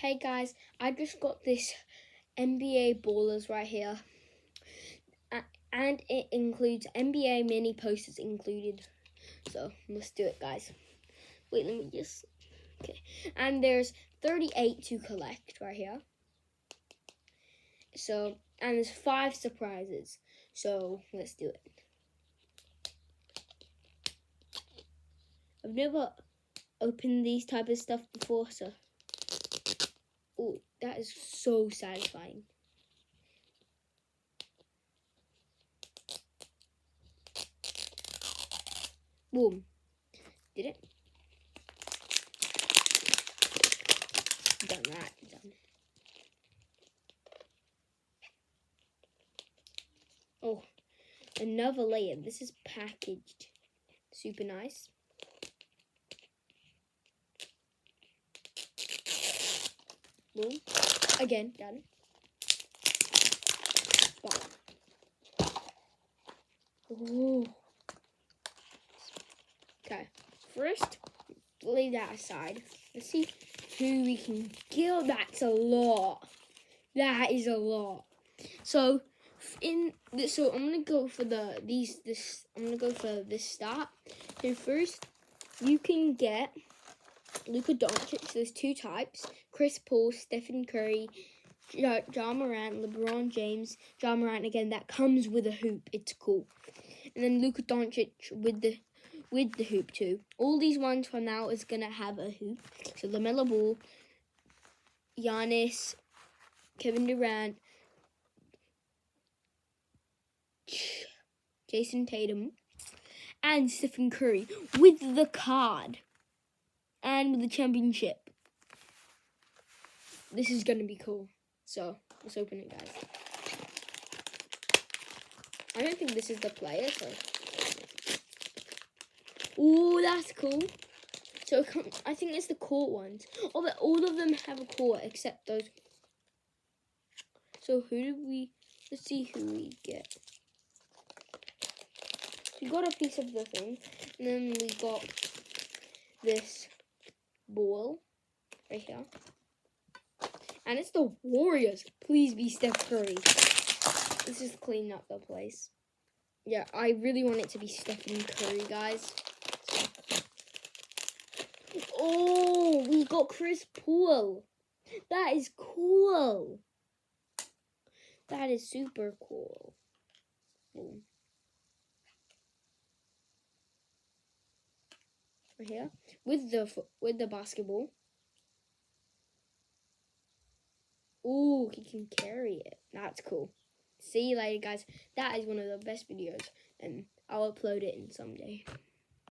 Hey guys, I just got this NBA Ballers right here, and it includes NBA mini posters included. So let's do it, guys. Wait, let me just. Okay, and there's 38 to collect right here. So, and there's 5 surprises. So let's do it. I've never opened these type of stuff before, so. Oh, that is so satisfying. Boom. Did it? Done that. Done. Oh, another layer. This is packaged. Super nice. Boom. Again, done. Ooh. Okay, first, leave that aside. Let's see who we can kill. That's a lot. That is a lot. So, I'm gonna go for I'm gonna go for this start. So first, you can get Luka Doncic. There's 2 types: Chris Paul, Stephen Curry, Ja Morant, LeBron James, Ja Morant again. That comes with a hoop. It's cool. And then Luka Doncic with the hoop too. All these ones from now is gonna have a hoop. So LaMelo Ball, Giannis, Kevin Durant, Jason Tatum, and Stephen Curry with the card and with the championship. This is gonna be cool. So let's open it, guys. I don't think this is the player. So. Ooh, that's cool. So I think it's the court ones. Oh, but all of them have a court except those. So let's see who we get. We got a piece of the thing, and then we got this ball right here. And it's the Warriors. Please be Steph Curry. This is cleaning up the place. Yeah, I really want it to be Stephen Curry, guys. Oh, we got Chris Paul. That is cool. That is super cool. Boom. Right here with the basketball. Ooh, he can carry it. That's cool. See you later, guys. That is one of the best videos, and I'll upload it in someday.